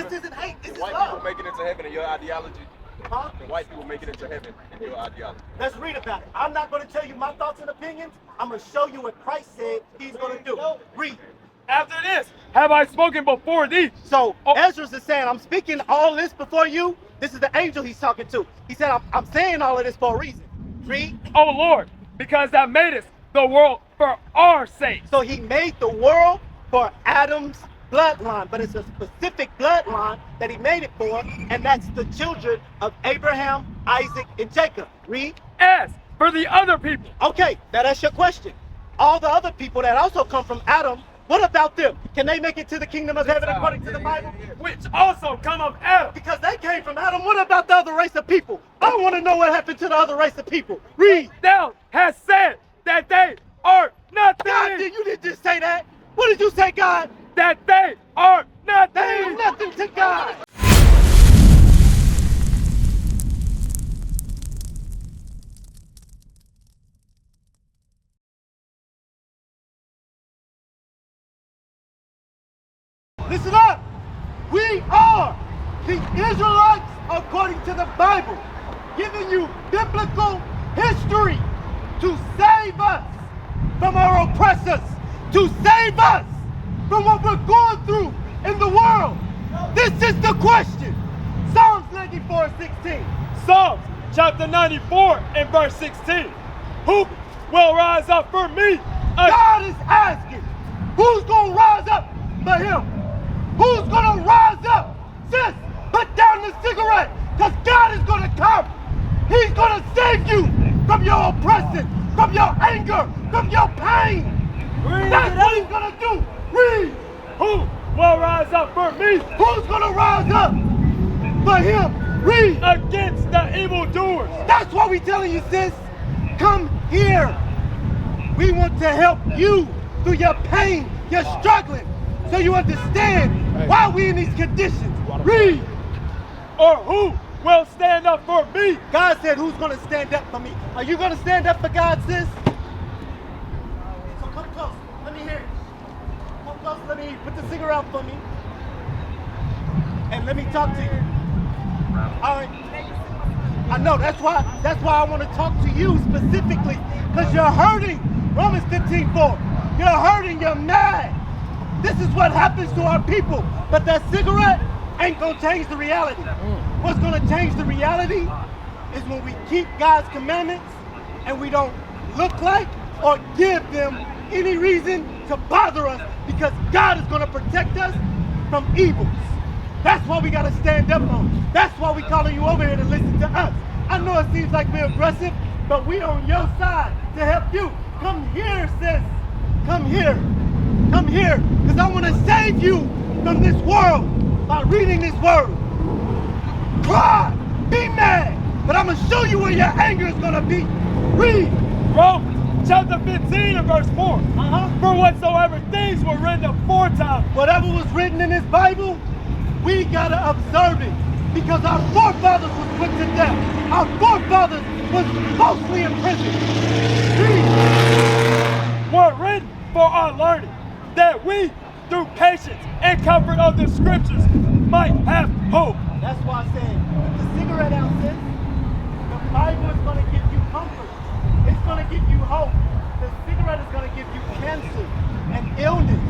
This isn't hate. This is White love. people make it into heaven in your ideology. Huh? The white people make it into heaven in your ideology. Let's read about it. I'm not going to tell you my thoughts and opinions. I'm going to show you what Christ said he's going to do. Read. After this, have I spoken before thee? So Ezra is saying, I'm speaking all this before you. This is the angel he's talking to. He said, I'm saying all of this for a reason. Read. O Lord, because thou madest the world for our sake. So he made the world for Adam's bloodline, but it's a specific bloodline that he made it for, and that's the children of Abraham, Isaac, and Jacob. Read. As for the other people, Okay, now that's your question. All the other people that also come from Adam, what about them? Can they make it to the kingdom of heaven according to the Bible? which also come of Adam. Because they came from Adam. What about the other race of people? I want to know what happened to the other race of people. Read. Thou hast said that they are nothing. God, you didn't just say that. What did you say, God? That they are nothing. They ain't nothing to God. Listen up. We are the Israelites according to the Bible, giving you biblical history to save us from our oppressors, to save us from what we're going through in the world. This is the question. Psalms 94:16. Psalms chapter 94 and verse 16. Who will rise up for me? God is asking, who's going to rise up for him? Who's going to rise up? Sis, put down the cigarette, because God is going to come. He's going to save you from your oppression, from your anger, from your pain. That's what he's going to do. Read. Who will rise up for me? Who's going to rise up for him? Read. Against the evildoers. That's what we're telling you, sis. Come here. We want to help you through your pain, your struggling, so you understand why we're in these conditions. Read. Or who will stand up for me? God said, who's going to stand up for me? Are you going to stand up for God, sis? So come close. Let me hear it. Come close. Let me hear it. Put the cigarette out for me. And let me talk to you. All right. I know. That's why I want to talk to you specifically. Because you're hurting. Romans 15:4. You're hurting. You're mad. This is what happens to our people. But that cigarette ain't going to change the reality. What's going to change the reality is when we keep God's commandments and we don't look like or give them any reason to bother us, because God is going to protect us from evils. That's why we got to stand up on. That's why we calling you over here to listen to us. I know it seems like we're aggressive, but we're on your side to help you. Come here, sis. Come here. Come here, because I want to save you from this world by reading this word. Cry, be mad, but I'm going to show you where your anger is going to be. Read. Romans chapter 15 and verse 4. For whatsoever things were written aforetime. Whatever was written in this Bible, we got to observe it, because our forefathers was put to death. Our forefathers was falsely imprisoned. Read. Were written for our learning, that we, through patience and comfort of the scriptures, might have hope. That's why I said, put the cigarette out, sis. The Bible is going to give you comfort. It's going to give you hope. The cigarette is going to give you cancer and illness.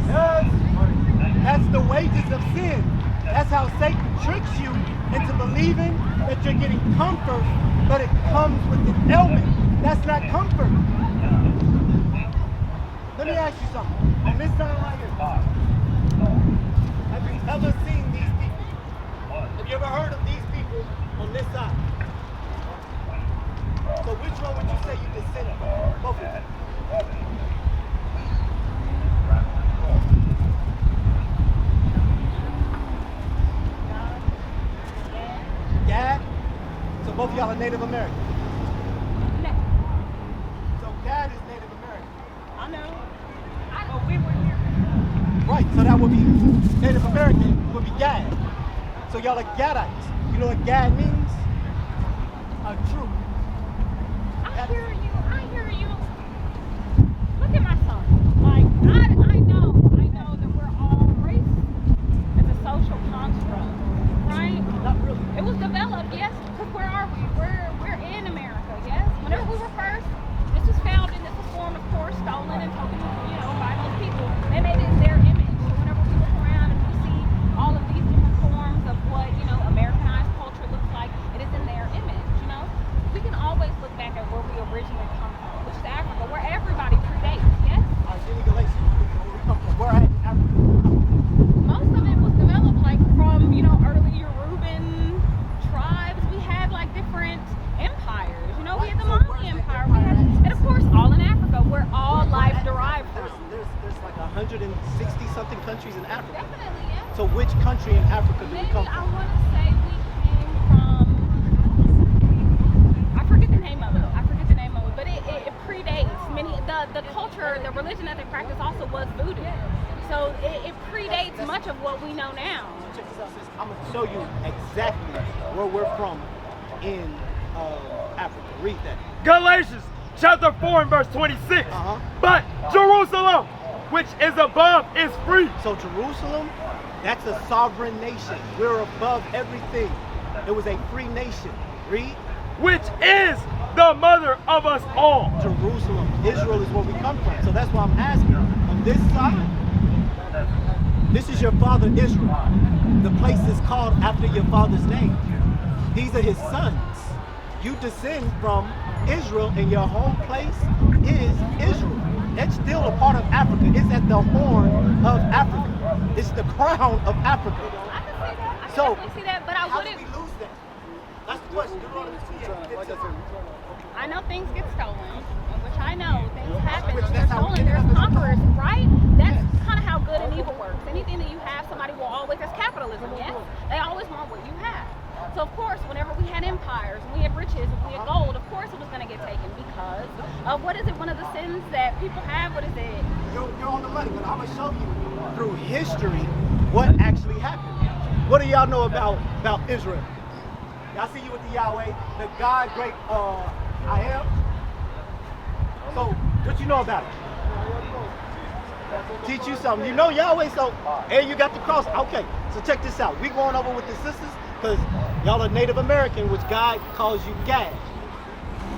That's the wages of sin. That's how Satan tricks you into believing that you're getting comfort, but it comes with an ailment. That's not comfort. Let me ask you something. On this side right here, have you ever seen these people? Have you ever heard of these people on this side? So which one would you say you descend from? Both of them. Gad? So both of y'all are Native American? No. So Gad is Native American. I know. But we were here. Right, so that would be Native American, would be Gad. So y'all are Gadites. You know what Gad means? A troop. I hear you. Look at my son. Like, I know that we're all racist. It's a social construct. Yes, because where are we? We're in America, yes? Whenever we were first, this was founded, this was formed, of course, stolen and taken, by those people. They made it in their image. So whenever we look around and we see all of these different forms of what, Americanized culture looks like, it is in their image. We can always look back at where we originally come from, which is Africa, where everybody predates, yes? All right, give me Galatians. Where we come from? Where at? Africa. Most of it was developed from, early Yoruban tribes. We had different empires. We had the Mali Empire. We had, and of course, all in Africa, where all life derived from. There's 160 something countries in Africa. Definitely, yeah. So which country in Africa do we Maybe come I from? want to say we came from. I forget the name of it. But it predates many. The culture, the religion that they practice also was voodoo. So it predates much of what we know now. So check this out, sis. I'm gonna show you exactly where we're from in Africa. Read that. Galatians chapter 4 and verse 26. Uh-huh. But Jerusalem, which is above, is free. So Jerusalem, that's a sovereign nation. We're above everything. It was a free nation. Read. Which is the mother of us all. Jerusalem, Israel is where we come from. So that's why I'm asking. On this side, this is your father Israel. The place is called after your father's name. These are his sons. You descend from Israel, and your home place is Israel. That's still a part of Africa. It's at the horn of Africa. It's the crown of Africa. I can see that. I can So, definitely see that, but I how did wouldn't. we lose that? That's the question. I know things get stolen, which I know things happen. Which They're that's how we stolen. get There's it. conquerors, right? That's kind of how good and evil works. Anything that you have, somebody will always. That's capitalism. Yes, they always want what you have. So of course, whenever we had empires, we had riches, we had gold, of course it was going to get taken because of what is it? One of the sins that people have. What is it? You're on the money, but I'm gonna show you through history what actually happened. What do y'all know about Israel? Y'all see you with the Yahweh, the God great I am. So what you know about it? Teach you something. You know Yahweh, so and you got the cross. Okay, so check this out. We going over with the sisters because y'all are Native American, which God calls you Gad.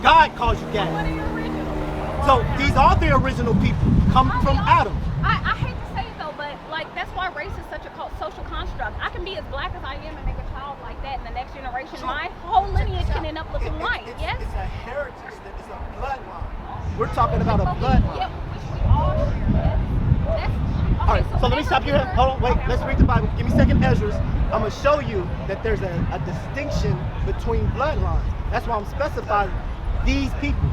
God calls you What Gad. are your originals? So these are the original people, come from Adam. I hate to say it though, but that's why race is such a social construct. I can be as black as I am and make a child like that in the next generation. My whole lineage can end up looking white. Yes. It's a heritage. It's a bloodline. We're talking about a bloodline. Yeah, which we all share. That's okay, All right, so let me stop you here. Hold on, wait. Okay. Let's read the Bible. Give me second Ezra. I'm gonna show you that there's a distinction between bloodlines. That's why I'm specifying these people.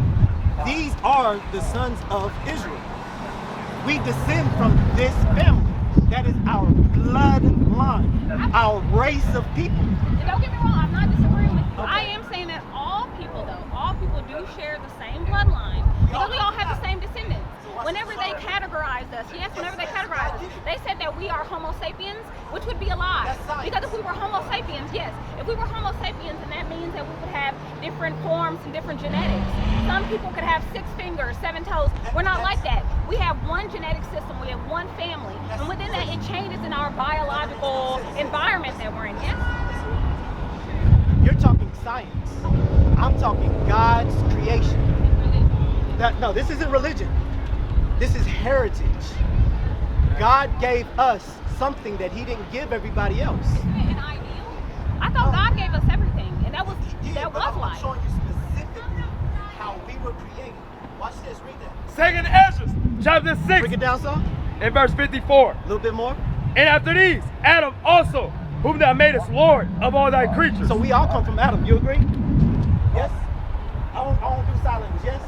These are the sons of Israel. We descend from this family. That is our bloodline, our race of people. And don't get me wrong, I'm not disagreeing with you. I am saying that all people do share the same bloodline because we all have the same descendants. Whenever they categorized us, they said that we are Homo sapiens, which would be a lie. Because if we were Homo sapiens, if we were Homo sapiens, then that means that we would have different forms and different genetics. Some people could have 6 fingers, 7 toes. We're not like that. We have one genetic system, we have one family, and within that it changes in our biological environment that we're in, yes? You're talking science. I'm talking God's creation. No, this isn't religion. This is heritage. God gave us something that he didn't give everybody else. Isn't it an ideal? I thought God gave us everything, and that was I'm life. showing you specifically how we were created. Watch this, read that. Second Ezra chapter 6 Break it down some. and verse 54. A little bit more. And after these, Adam also, whom thou madest Lord of all thy creatures. So we all come from Adam. You agree? Yes? I don't do sign language. Yes?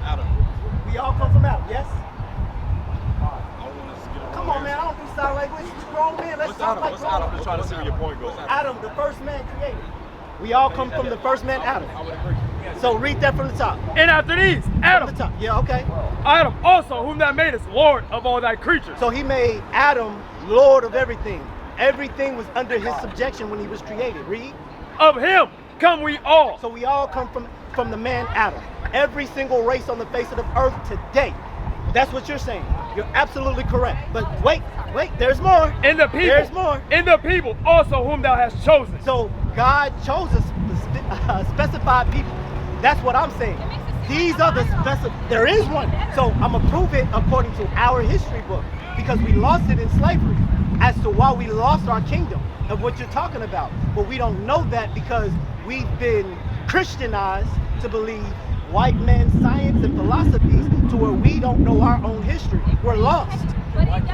Adam. We all come from Adam. Yes? I don't want us to get Come on, man. I don't do sign language. You grown men. Let's What's talk Adam? like What's grown Adam? men. I'm just trying to see where your point goes. Adam, the first man created. We all come from the first man, Adam. I would agree. So read that from the top. And after these, From the Adam, top. Yeah, okay. Adam also, whom thou madest Lord of all thy creatures. So he made Adam Lord of everything. Everything was under his subjection when he was created. Read. Of him come we all. So we all come from the man Adam. Every single race on the face of the earth today. That's what you're saying. You're absolutely correct. But wait, there's more. In the people. There's more. In the people also whom thou hast chosen. So God chose us specified people. That's what I'm saying. It makes it seem These like are the there is one. So I'm gonna prove it according to our history book, because we lost it in slavery as to why we lost our kingdom of what you're talking about. But we don't know that because we've been Christianized to believe white man's science and philosophies to where we don't know our own history. We're lost. But it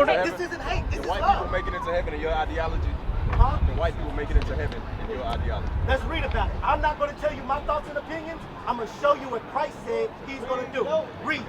does. This isn't hate, this The is white love. people make it into heaven in your ideology. Huh? The white people make it into heaven in your ideology. Let's read about it. I'm not going to tell you my thoughts and opinions. I'm going to show you what Christ said he's going to do. Read.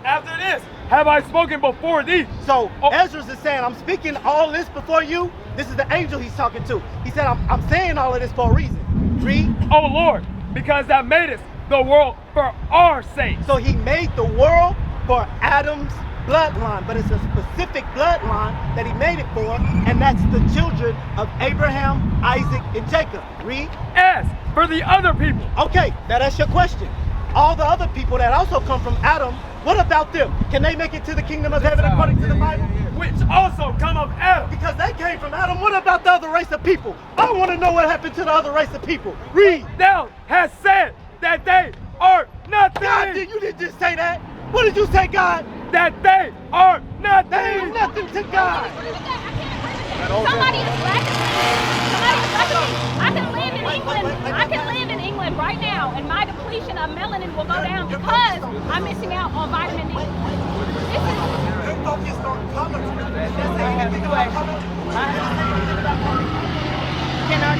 After this, have I spoken before thee? So Ezra is saying, I'm speaking all this before you. This is the angel he's talking to. He said, I'm saying all of this for a reason. Read. O Lord, because thou madest the world for our sake. So he made the world for Adam's bloodline, but it's a specific bloodline that he made it for, and that's the children of Abraham, Isaac, and Jacob. Read. As for the other people, Okay, now that's your question. All the other people that also come from Adam, what about them? Can they make it to the kingdom of heaven according to the Bible? which also come of Adam. Because they came from Adam. What about the other race of people? I want to know what happened to the other race of people. Read. Thou hast said that they are nothing. God, you didn't just say that. What did you say, God? That they are nothing. They ain't nothing to God. Somebody is blaspheming. Somebody is blaspheming. I can live in England. I can live in England right now, and my depletion of melanin will go down because I'm missing out on vitamin D. This is You're focused on color. That's anything about color.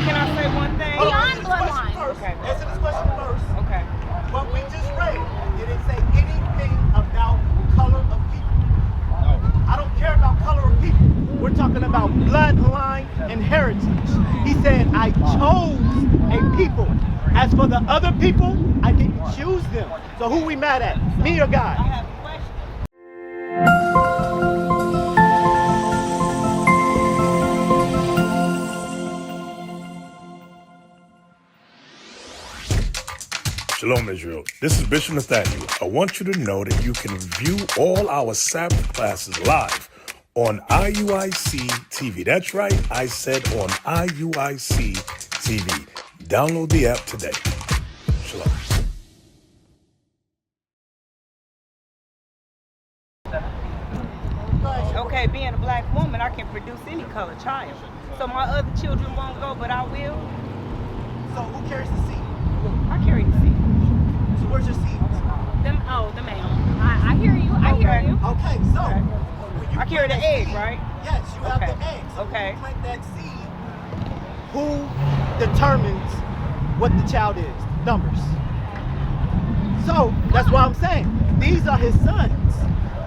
Can I say one thing? beyond Answer this question bloodline. first. Okay. Answer this question first. Okay. What we just read, did it say anything about color of people? No. I don't care about color of people. We're talking about bloodline and heritage. He said, I chose a people. As for the other people, I didn't choose them. So who we mad at? Me or God? I have a question. Shalom, Israel. This is Bishop Nathaniel. I want you to know that you can view all our Sabbath classes live on IUIC TV. That's right, I said on IUIC TV. Download the app today. Shalom. Okay, being a black woman, I can produce any color child. So my other children won't go, but I will. So who carries the seed? I carry the seed. So where's your seed? The male. I hear you. I hear Okay. you. Okay, so Okay. when you I carry plant the that egg, seed- right? Yes, you have Okay. the egg. So Okay. when you plant that seed, who determines what the child is? Numbers. So that's why I'm saying these are his sons.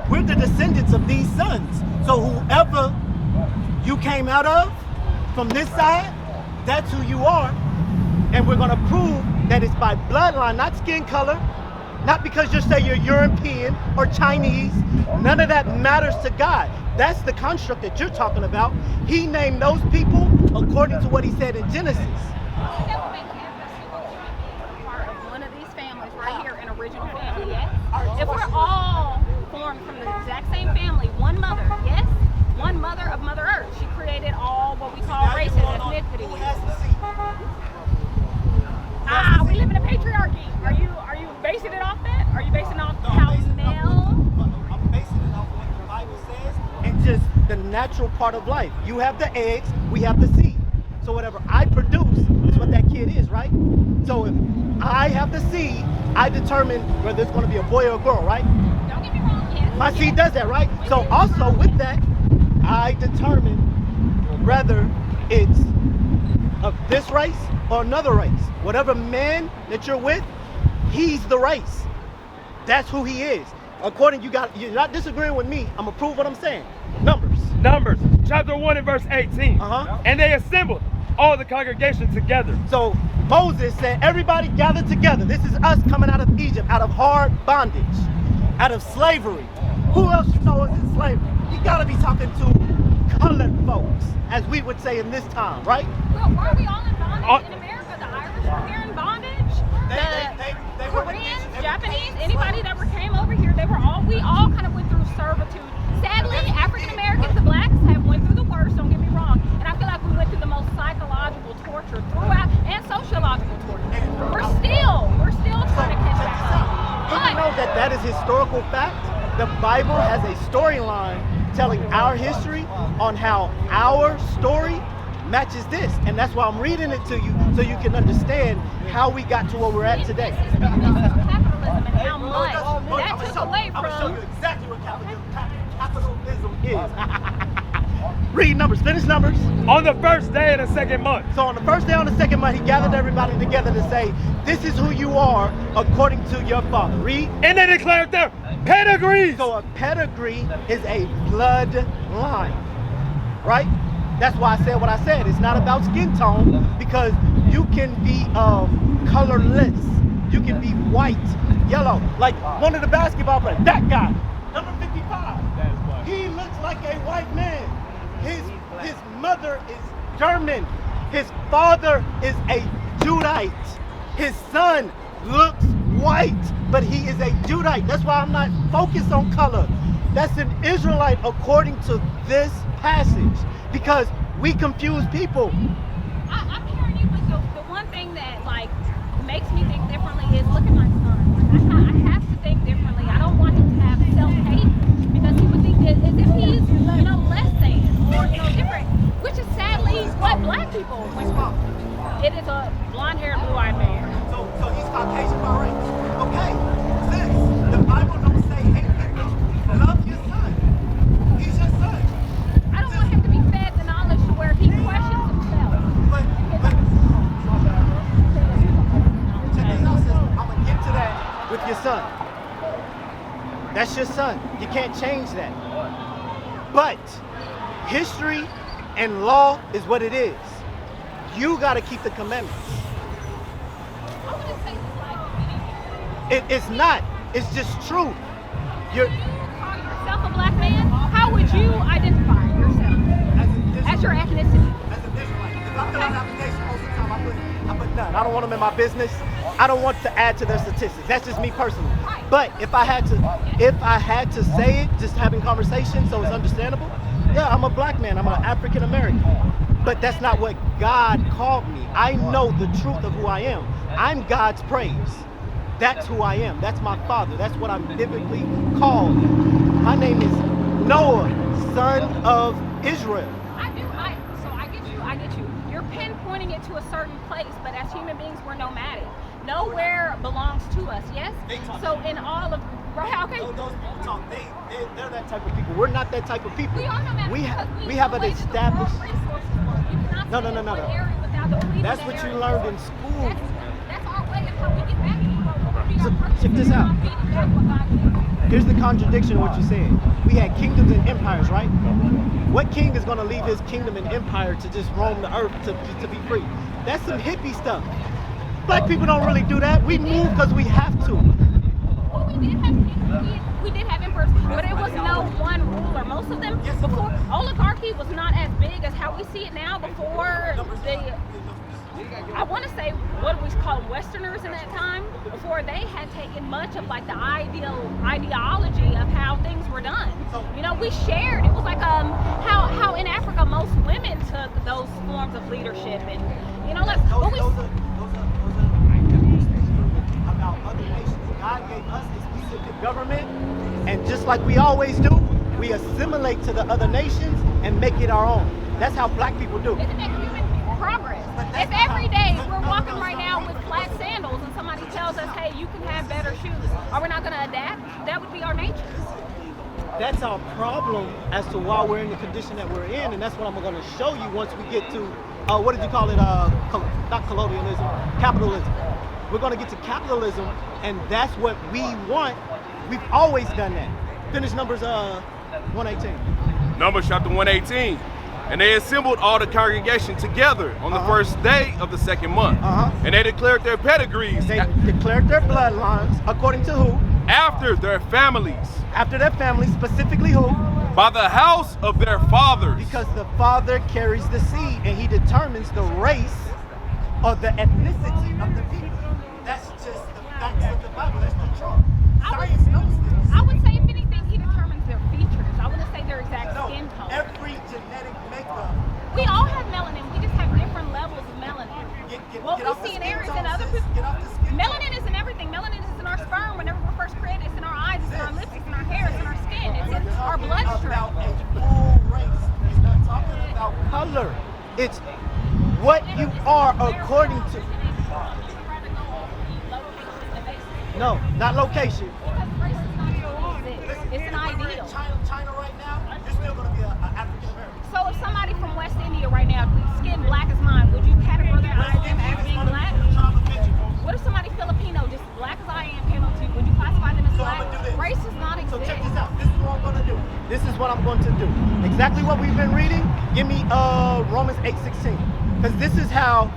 We're the descendants of these sons. So whoever you came out of from this side, that's who you are. And we're gonna prove that it's by bloodline, not skin color, not because you say you're European or Chinese. None of that matters to God. That's the construct that you're talking about. He named those people according to what he said in Genesis. That would make every single human being part of one of these families right here, an original family, yes? If we're all formed from the exact same family, one mother, yes? One mother of Mother Earth. She created all what we call Now races, you're going on, ethnicity. who has the seed? We live in a patriarchy. Are you basing it off that? Are you basing it off No, how I'm basing it off male? I'm basing it off what the Bible says and just the natural part of life. You have the eggs, we have the seed. So whatever I produce is what that kid is, right? So if I have the seed, I determine whether it's going to be a boy or a girl, right? Don't get me wrong, yes. My seed does that, right? So also with that, I determine whether it's of this race or another race. Whatever man that you're with, he's the race. That's who he is. According, you're not disagreeing with me. I'm gonna prove what I'm saying. Numbers. Numbers chapter 1 and verse 18. Uh-huh. And they assembled all the congregation together. So Moses said, everybody gather together. This is us coming out of Egypt, out of hard bondage, out of slavery. Who else you know is in slavery? You gotta be talking to colored folks, as we would say in this time, right? Well, were we all in bondage in America? The Irish were here in bondage. They were Koreans, indigenous. Japanese, anybody that came over here, we all kind of went through servitude. Sadly, African Americans, the blacks, have went through the worst, don't get me wrong. And I feel like we went through the most psychological torture throughout, and sociological torture. historical fact. The Bible has a storyline telling our history on how our story matches this. And that's why I'm reading it to you, so you can understand how we got to where we're at today. This is capitalism and how much that took away I'm gonna show you from. exactly what capitalism is. Read Numbers, finish Numbers. On the first day of the second month. So on the first day on the second month, he gathered everybody together to say, this is who you are according to your father. Read. And they declared their pedigrees. So a pedigree is a bloodline, right? That's why I said what I said. It's not about skin tone, because you can be colorless. You can be white, yellow. Like one of the basketball players, that guy, number 55. He looks like a white man. His mother is German. His father is a Judite. His son looks white, but he is a Judite. That's why I'm not focused on color. That's an Israelite according to this passage, because we confuse people. I'm hearing you, but the one thing that like makes me think differently is look at my son. Like, I have to think differently. I don't want him to have self-hate, because he would think that as if he's less than or different, which is sadly what black people went through. It is a blonde-haired, blue-eyed man. So he's Caucasian by race. Okay, sis, the Bible don't say hate people. Love your son. He's your son. I don't want him to be fed the knowledge to where he questions himself. But check this out, sis. I'm gonna get to that with your son. That's your son. You can't change that. But history and law is what it is. You got to keep the commandments. I wouldn't say this like It's not. It's just true. You're you call yourself a black man, how would you identify yourself as your ethnicity? As an Israelite. If I fill out an application, most of the time I put none. I don't want them in my business. I don't want to add to their statistics. That's just me personally. But if I had to say it, just having conversation so it's understandable, yeah, I'm a black man. I'm an African American. But that's not what God called me. I know the truth of who I am. I'm God's praise. That's who I am. That's my father. That's what I'm biblically called. My name is Noah, son of Israel. So I get you. You're pinpointing it to a certain place, but as human beings, we're nomadic. Nowhere belongs to us, yes? So in all of, right, okay. Those people talk, they're that type of people. We're not that type of people. We are nomadic. We because have an know where the established. world resources work. You cannot No. stay in one area without the belief That's in what that you area. learned in school. That's our way of how we get back to the world. So, check this out. Here's the contradiction of what you said. We had kingdoms and empires, right? What king is going to leave his kingdom and empire to just roam the earth to be free? That's some hippie stuff. Black people don't really do that. We move because we have to. Well, we did have emperors, but it was no one ruler. Most of them, before oligarchy was not as big as how we see it now. Before I want to say what we call Westerners in that time, before they had taken much of like the ideology of how things were done. We shared. It was like how in Africa most women took those forms of leadership, and like what we. Those are about other nations. God gave us this specific government, and just like we always do, we assimilate to the other nations and make it our own. That's how black people do. Isn't that human progress? If every day we're walking right now with flat sandals and somebody tells us, hey, you can have better shoes, are we not going to adapt? That would be our nature. That's our problem as to why we're in the condition that we're in, and that's what I'm going to show you once we get to, what did you call it, not colonialism, capitalism. We're going to get to capitalism, and that's what we want. We've always done that. Finish Numbers 118. Numbers chapter 118. And they assembled all the congregation together on the first day of the second month. And they declared their pedigrees. They declared their bloodlines according to who? After their families. After their families, specifically who? By the house of their fathers. Because the father carries the seed, and he determines the race or the ethnicity of the people. That's just the facts of the Bible. That's the truth. Science knows this. I would say, if anything, he determines their features. I wouldn't say their exact skin tone. Every genetic makeup. We all have melanin. We just have different levels of melanin. What we see in areas in other people. Melanin is in everything. Melanin is in our sperm. Whenever we're first created, it's in our eyes, It's what you are according to. No, not location. It's an ideal. China right now, you're still going to be an African American. So if somebody from West India right now, skin black as mine, would you categorize them as being black? What if somebody Filipino, just black as I am, came up to you? Would you classify them as black? Race does not exist. So check this out. This is what I'm going to do. This is what I'm going to do. Exactly what we've been reading. Give me Romans 8:16. Because this is how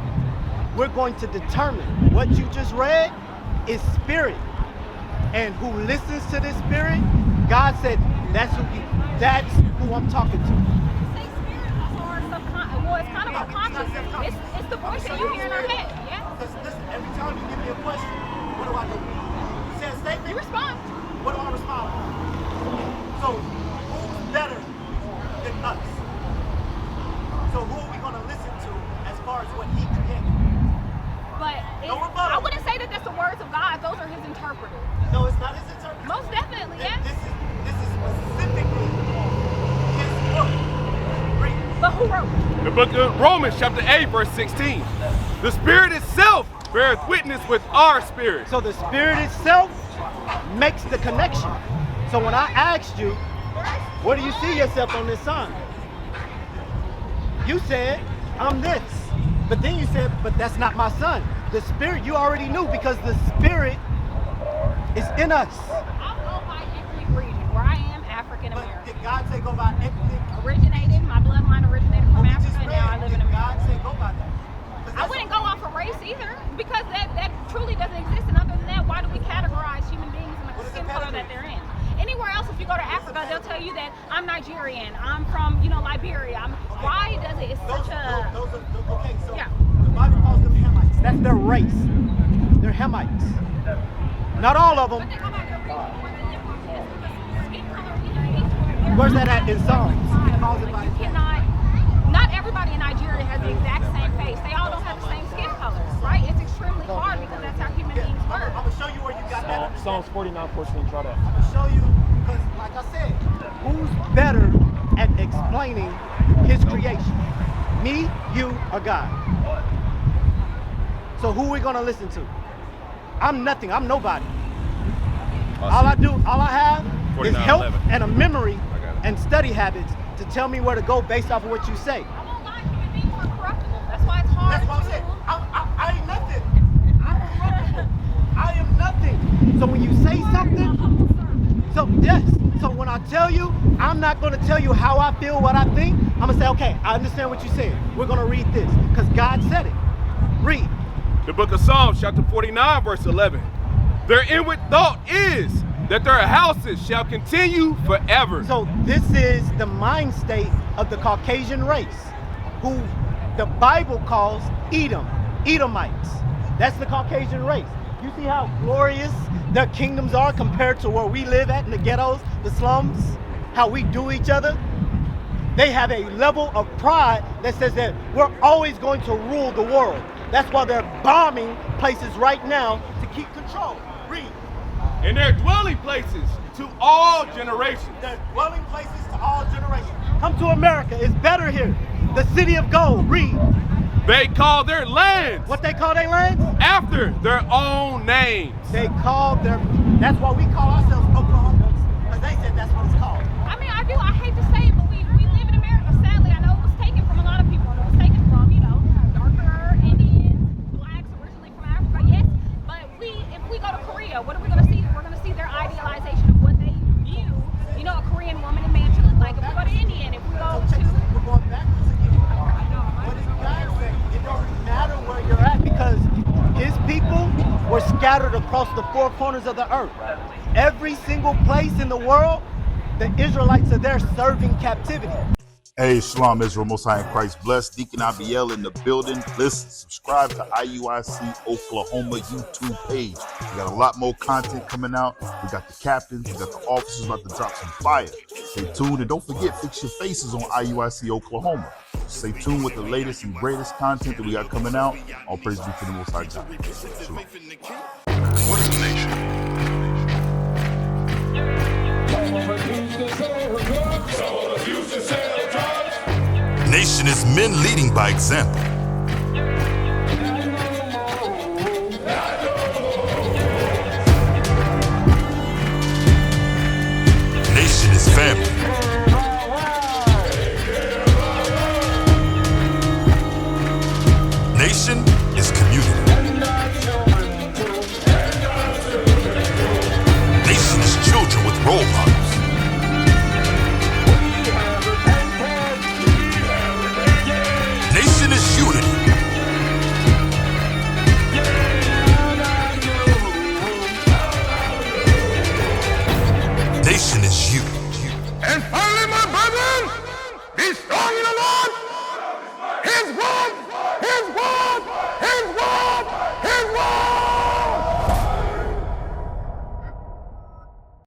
we're going to determine what you just read is spirit. And who listens to this spirit, God said, that's who I'm talking to. Say spirit or subconscious. Well, it's kind of unconscious. It's the voice that you hear in our head. Yeah. Because listen, every time you give me a question, what do I do? You say a statement. You respond. What do I respond? So who's better than us? So who are we going to listen to as far as what he created? But I wouldn't say that that's the words of God. Those are his interpreters. No, it's not his interpretation. Most definitely, yes. This is specifically his book. Read. But who wrote it? The book of Romans chapter 8 verse 16. The Spirit itself beareth witness with our spirit. So the spirit itself makes the connection. So when I asked you, where do you see yourself on this sign? You said, I'm this. But then you said, but that's not my son. The spirit you already knew because the spirit is in us. I'll go by ethnic region, where I am African But American. did God say go by ethnic? My bloodline originated from Africa, and now I live in Did America. God say go by that? I wouldn't go off of race either, because that truly doesn't exist. And other than that, why do we categorize human beings in the skin color that they're in? Anywhere else, if you go to Africa, they'll tell you that I'm Nigerian, I'm from, Liberia. Why does it? It's such a... Okay, so Yeah. the Bible calls them Hamites. That's their race. They're Hamites. Not all of them. But they go by their region, where they live on this, because skin color is... Where's that at in Psalms? You cannot... Not everybody in Nigeria has the exact same face. They all don't have the same skin color, right? It's extremely hard because that's how human beings work. I'm going to show you where you got that. Psalms 49:14, try that. I'm going to show you, because like I said, who's better at explaining his creation? Me, you, or God? So who are we going to listen to? I'm nothing. I'm nobody. All I have is help and a memory and study habits to tell me where to go based off of what you say. I won't lie, human beings are corruptible. That's why it's hard. That's what I'm saying. I ain't nothing. I'm corruptible. I am nothing. So when you say something, so when I tell you, I'm not going to tell you how I feel, what I think. I'm going to say, okay, I understand what you're saying. We're going to read this because God said it. Read. The book of Psalms chapter 49 verse 11. Their inward thought is that their houses shall continue forever. So this is the mind state of the Caucasian race, who the Bible calls Edomites. That's the Caucasian race. You see how glorious their kingdoms are compared to where we live at in the ghettos, the slums, how we do each other? They have a level of pride that says that we're always going to rule the world. That's why they're bombing places right now to keep control. Read. In their dwelling places to all generations. Their dwelling places to all generations. Come to America. It's better here. The city of gold. Read. They call their lands What they call their lands? after their own names. They call their... That's why we call ourselves Oklahomans. Because they said that's what it's called. I hate to say it, but we live in America. Sadly, I know it was taken from a lot of people. It was taken from, darker Indians, blacks originally from Africa, yes. But if we go to Korea, what are we going to see? We're going to see their idealization of what they view, a Korean woman and man should look like. If we go to India, and if we go So check to... this out. We're going backwards again. What did God say? It doesn't matter where you're at because his people were scattered across the four corners of the earth. Every single place in the world, the Israelites are there serving captivity. Hey, Shalom Israel, Most High in Christ bless. Deacon Abiel in the building. Listen, subscribe to IUIC Oklahoma YouTube page. We got a lot more content coming out. We got the captains, we got the officers about to drop some fire. Stay tuned and don't forget, fix your faces on IUIC Oklahoma. Stay tuned with the latest and greatest content that we got coming out. All praise be to the Most High God. Shalom. What is the nation? Someone refused to sell drugs. Nation is men leading by example. Nation is family. Nation is community.